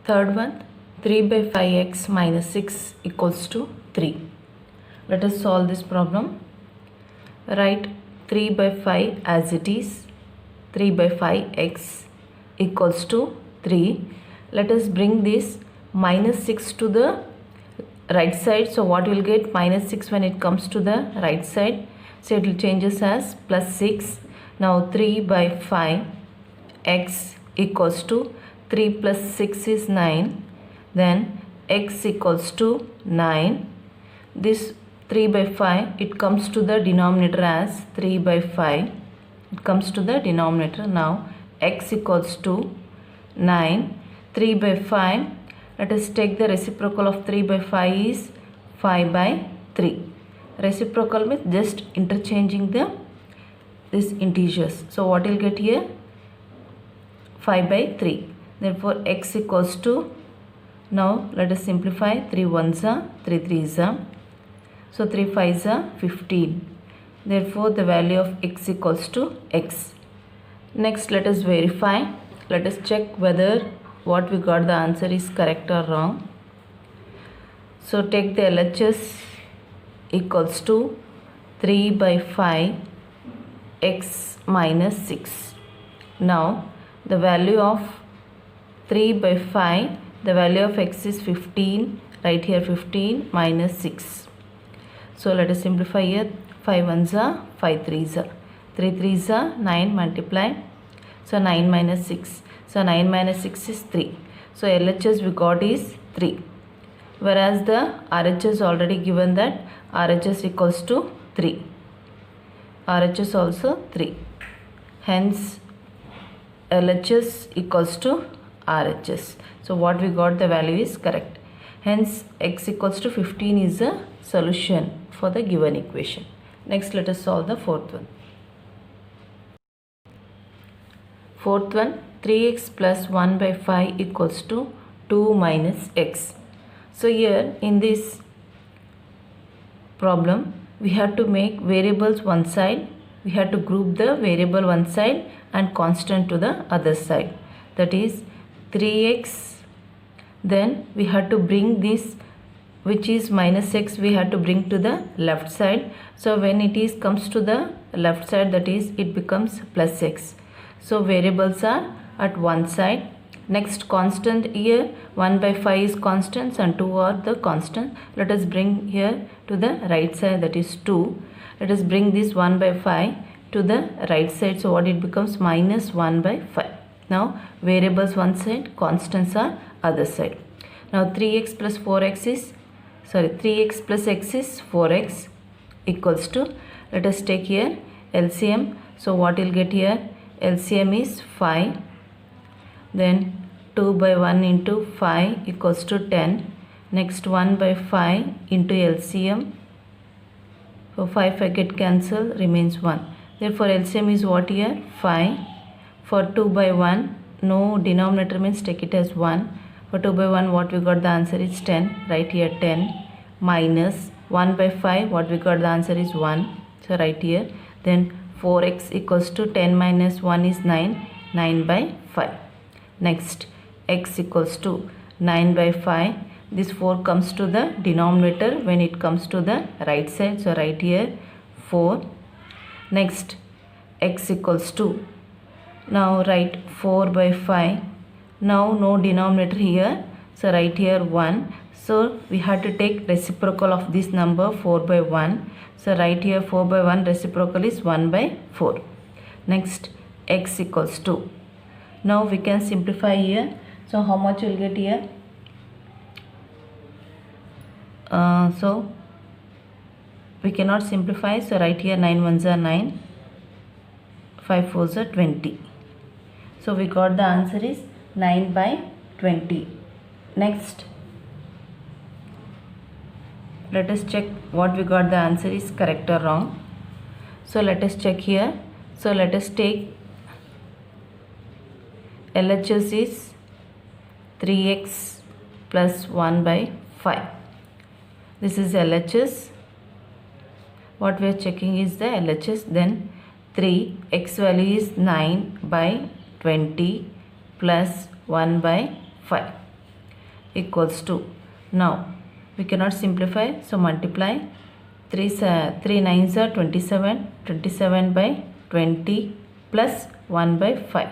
Third one, 3 by 5x minus 6 equals to 3. Let us solve this problem. Write 3 by 5 as it is. 3 by 5x equals to 3. Let us bring this minus 6 to the right side. So what will get? Minus 6 when it comes to the right side. So it will changes as plus 6. Now 3 by 5 x equals to 3 plus 6 is 9. Then x equals to 9. This 3 by 5, it comes to the denominator as 3 by 5. It comes to the denominator. Now x equals to 9. 3 by 5. Let us take the reciprocal of 3 by 5 is 5 by 3. Reciprocal means just interchanging these integers. So what will get here? 5 by 3. Therefore x equals to, now let us simplify, 3 ones are 3 threes are, so 3 fives are 15. Therefore the value of x equals to x. Next let us verify. Let us check whether what we got the answer is correct or wrong. So take the LHS equals to 3 by 5 x minus 6. Now the value of 3 by 5, the value of x is 15, right here 15 minus 6. So let us simplify here. 5 ones are 5 threes are, 3 threes are 9 multiply. So 9 minus 6. So 9 minus 6 is 3. So LHS we got is 3. Whereas the RHS already given that RHS equals to 3. RHS also 3. Hence LHS equals to RHS. So what we got, the value is correct. Hence x equals to 15 is a solution for the given equation. Next let us solve the fourth one. Fourth one, 3x plus 1 by 5 equals to 2 minus x. So here in this problem we have to make variables one side. We have to group the variable one side and constant to the other side. That is 3x. Then we have to bring this, which is minus x, we have to bring to the left side. So when it is comes to the left side, that is it becomes plus x. So variables are at one side. Next constant here, 1 by 5 is constants and 2 are the constant. Let us bring here to the right side, that is 2. Let us bring this 1 by 5 to the right side. So what it becomes? Minus 1 by 5. Now variables one side, constants are other side. Now 3x plus 4x is, 3x plus x is 4x equals to, let us take here LCM. So what will get here? LCM is 5. Then 2 by 1 into 5 equals to 10. Next 1 by 5 into LCM. So 5 get cancelled, remains 1. Therefore LCM is what here? 5. For 2 by 1, no denominator means take it as 1. For 2 by 1, what we got the answer is 10. Right here 10 minus 1 by 5, what we got the answer is 1. So right here. Then 4x equals to 10 minus 1 is 9. 9 by 5. Next x equals to 9 by 5. This 4 comes to the denominator when it comes to the right side. So right here 4. Next x equals to, now write 4 by 5. Now no denominator here. So write here 1. So we have to take reciprocal of this number 4 by 1. So write here 4 by 1, reciprocal is 1 by 4. Next x equals to, now we can simplify here. So how much will get here? So we cannot simplify. So write here 9 ones are 9. 5 fours are 20. So we got the answer is 9 by 20. Next let us check what we got the answer is correct or wrong. So let us check here. So let us take LHS is 3x plus 1 by 5. This is LHS. What we are checking is the LHS. Then 3, x value is 9 by 20 plus 1 by 5. equals to, now we cannot simplify, so multiply 3 9s are 27, 27 by 20 plus 1 by 5.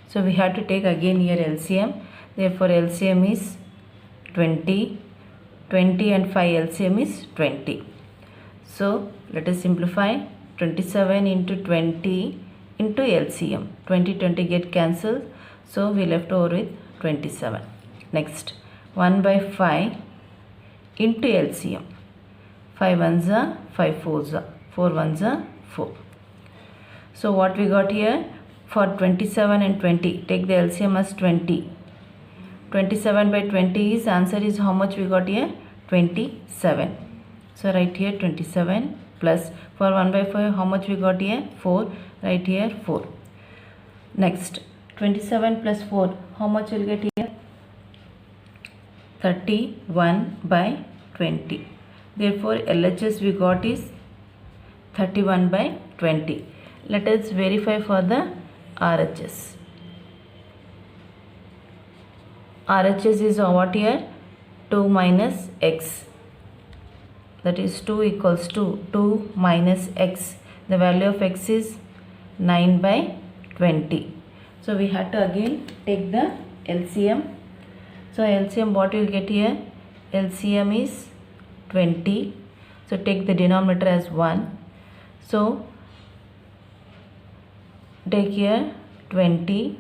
So we have to take again here LCM. Therefore LCM is 20, 20 and 5 LCM is 20. So let us simplify 27 into 20 into LCM. 20 20 get cancelled, so we left over with 27. Next 1 by 5 into LCM. 5 ones are 5 fours are 4 ones are 4. So what we got here, for 27 and 20 take the LCM as 20. 27 by 20 is, answer is how much we got here, 27. So write here 27 plus, for 1 by 5 how much we got here, 4, write here 4. Next 27 plus 4 how much will get here, 31 by 20. Therefore LHS we got is 31 by 20. Let us verify for the RHS. RHS is what here, 2 minus x, that is 2 equals to 2 minus x. The value of x is 9 by 20. So we have to again take the LCM. So LCM what you will get here, LCM is 20. So take the denominator as 1. So take here 20,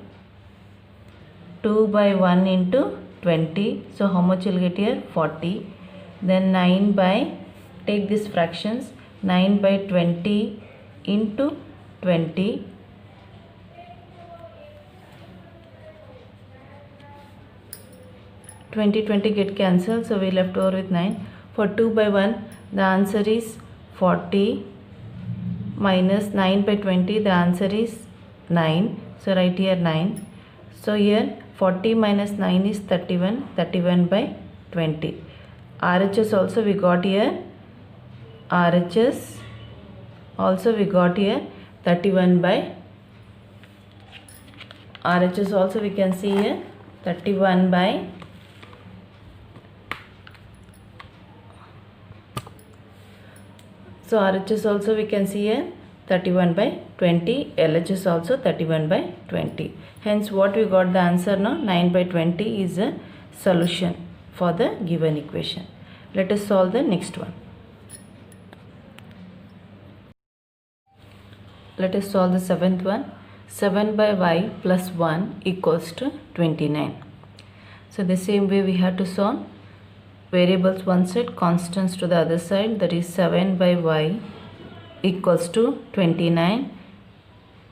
2 by 1 into 20. So how much you will get here, 40. Then 9 by, take these fractions, 9 by 20 into 20. 20 get cancelled, so we left over with 9. For 2 by 1 the answer is 40 minus 9 by 20, the answer is 9. So write here 9. So here 40 minus 9 is 31, 31 by 20. RHS also we got here, RHS also we got here 31 by, RHS also we can see here 31 by, so RHS also we can see here 31 by 20, LHS also 31 by 20. Hence what we got the answer now, 9 by 20 is a solution for the given equation. Let us solve the next one. Let us solve the seventh one. 7 by y plus 1 equals to 29. So the same way we have to solve. Variables one side, constants to the other side, that is 7 by y equals to 29.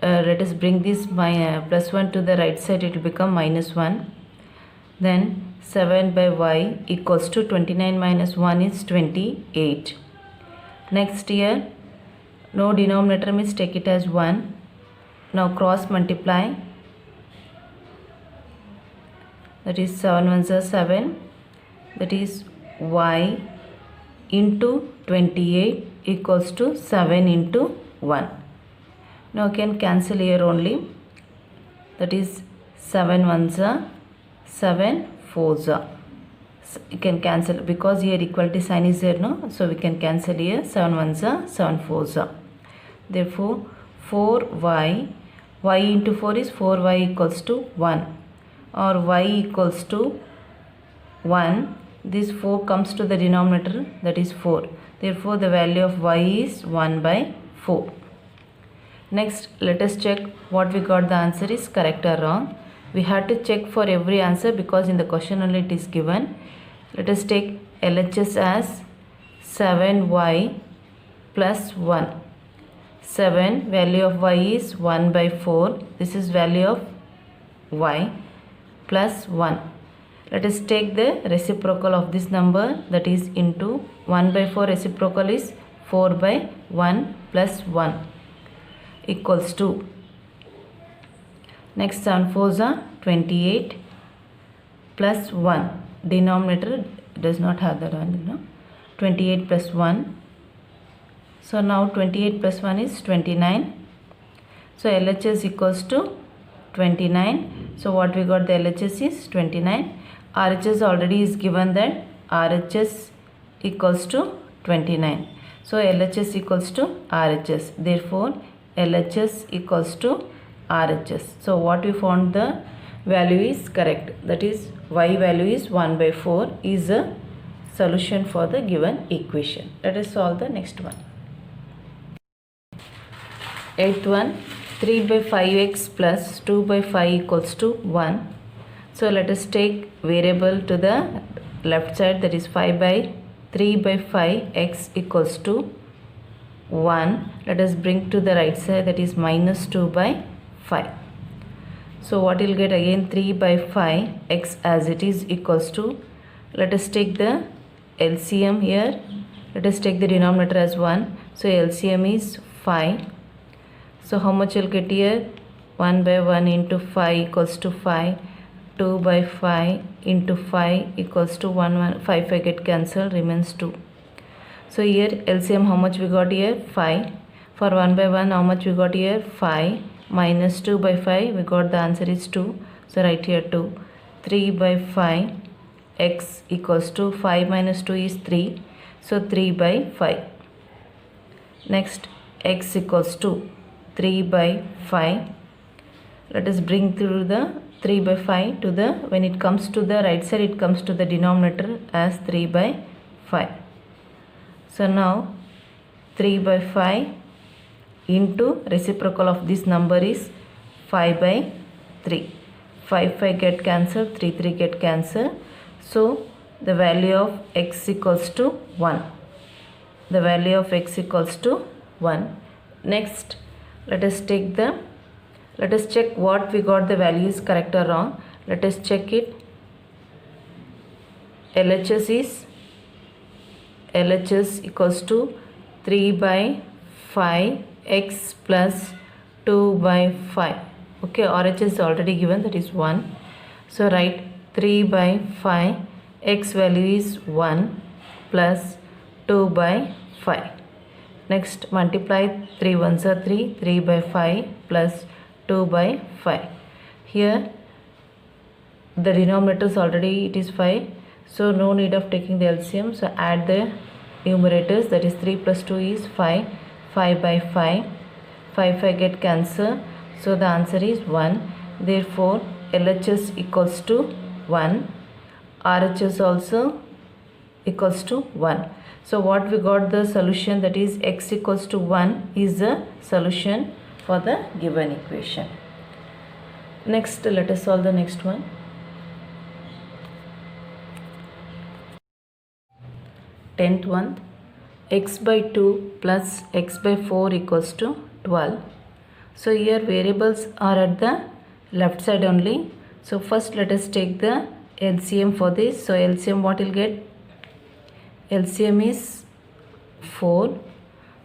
Let us bring this plus 1 to the right side, it will become minus 1. Then 7 by y equals to 29 minus 1 is 28. Next here, no denominator means take it as 1. Now cross multiply, that is 7 ones are 7, that is y into 28 equals to 7 into 1. Now you can cancel here only, that is 7 ones are 7 fours are. So you can cancel because here equality sign is there, no? So we can cancel here 7 ones are 7 fours are. Therefore 4y, y into 4 is 4y equals to 1, or y equals to 1. This 4 comes to the denominator, that is 4. Therefore the value of y is 1 by 4. Next let us check what we got, the answer is correct or wrong. We have to check for every answer because in the question only it is given. Let us take LHS as 7y plus 1. 7, value of y is 1 by 4. This is value of y plus 1. Let us take the reciprocal of this number, that is into 1 by 4 reciprocal is 4 by 1 plus 1 equals to, next 7 fours are 28 plus 1, denominator does not have that one, no? 28 plus 1. So now 28 plus 1 is 29. So LHS equals to 29. So what we got, the LHS is 29. RHS already is given that RHS equals to 29. So LHS equals to RHS. Therefore LHS equals to RHS. So what we found, the value is correct. That is Y value is 1 by 4 is a solution for the given equation. Let us solve the next one. Eighth one, 3 by 5x plus 2 by 5 equals to 1. So let us take variable to the left side, that is 5 by 3 by 5 x equals to 1. Let us bring to the right side, that is minus 2 by 5. So what you'll get again, 3 by 5 x as it is equals to, let us take the LCM here. Let us take the denominator as 1. So LCM is 5. So how much you'll get here? 1 by 1 into 5 equals to 5. 2 by 5 into 5 equals to 1, 5 get cancelled, remains 2. So here LCM how much we got here? 5. For 1 by 1 how much we got here? 5 minus 2 by 5, we got the answer is 2. So write here 2. 3 by 5 x equals to 5 minus 2 is 3. So 3 by 5. Next x equals to 3 by 5. Let us bring through the 3 by 5 to the, when it comes to the right side, it comes to the denominator as 3 by 5. So now 3 by 5 into reciprocal of this number is 5 by 3. 5 get cancelled, 3 get cancelled. So the value of x equals to 1. The value of x equals to 1. Next let us check what we got, the value is correct or wrong. Let us check it. LHS equals to 3 by 5 x plus 2 by 5. Okay, RHS is already given, that is 1. So write 3 by 5, x value is 1 plus 2 by 5. Next multiply 3 ones are 3, 3 by 5 plus 2 by 5. Here the denominator is already, it is 5. So no need of taking the LCM. So add the numerators, that is 3 plus 2 is 5. 5 by 5. 5 get cancelled. So the answer is 1. Therefore LHS equals to 1. RHS also equals to 1. So what we got, the solution, that is x equals to 1 is the solution for the given equation. Next let us solve the next one. Tenth one, x by 2 plus x by 4 equals to 12. So here variables are at the left side only. So first let us take the LCM for this. So LCM what will get? LCM is 4.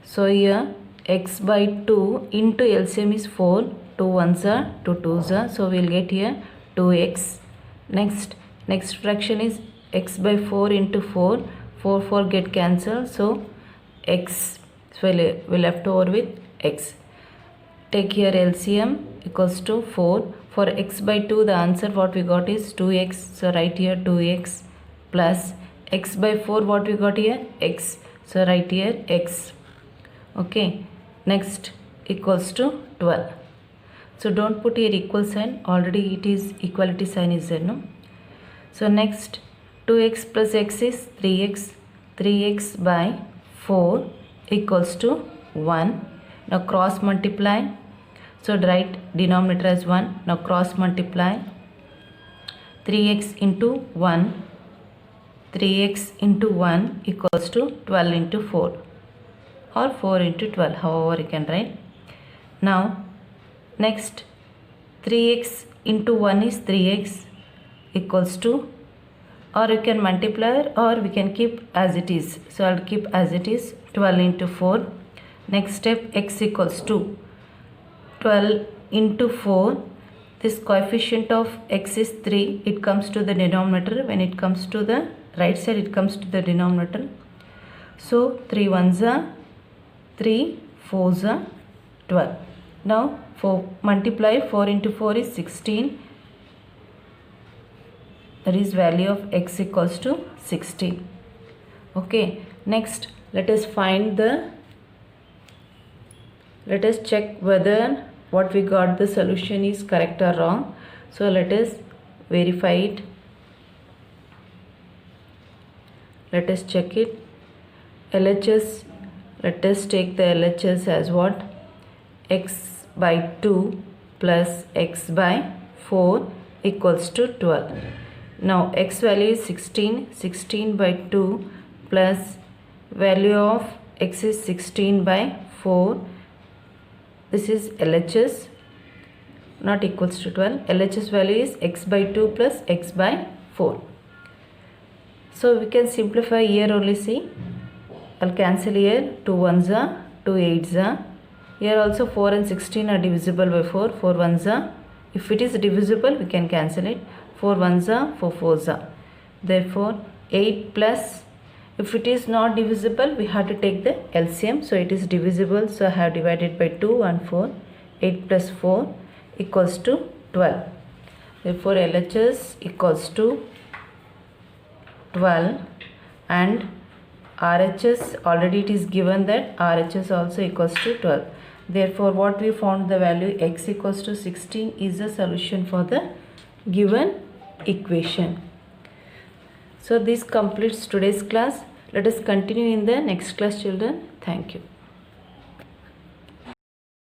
So here x by 2 into LCM is 4. 2 ones are 2 twos are. So we will get here 2x. Next fraction is x by 4 into 4. 4 get cancelled. So x. So we left over with x. Take here LCM equals to 4. For x by 2 the answer what we got is 2x. So write here 2x plus x by 4 what we got here? X. So write here x. Okay. Next equals to 12. So don't put here equal sign. Already it is equality sign is there, no? So next 2x plus x is 3x. 3x by 4 equals to 1. Now cross multiply. So write denominator as 1. Now cross multiply. 3x into 1. 3x into 1 equals to 12 into 4 or 4 into 12, however you can write. Now next 3x into 1 is 3x equals to, or you can multiply or we can keep as it is. So I'll keep as it is, 12 into 4. Next step, x equals to 12 into 4. This coefficient of x is 3. It comes to the denominator. When it comes to the right side, it comes to the denominator. So 3 ones are 3, 4s are 12. Now multiply 4 into 4 is 16. that is value of x equals to 16. Okay, next let us check whether what we got the solution is correct or wrong. So let us verify it. Let us check it. LHS, let us take the LHS as what? X by 2 plus x by 4 equals to 12. Now x value is 16. 16 by 2 plus value of x is 16 by 4. This is LHS, not equals to 12. LHS value is x by 2 plus x by 4. So we can simplify here only. See, I'll cancel here. 2 1s are, 2 8s are. Here also 4 and 16 are divisible by 4. 4 1s are. If it is divisible, we can cancel it. 4 1s are, 4 4s are. Therefore 8 plus, if it is not divisible, we have to take the LCM. So it is divisible. So I have divided by 2 and 4. 8 plus 4 equals to 12. Therefore LHS equals to 12 and RHS, already it is given that RHS also equals to 12. Therefore what we found, the value x equals to 16 is the solution for the given equation. So this completes today's class. Let us continue in the next class, children. Thank you.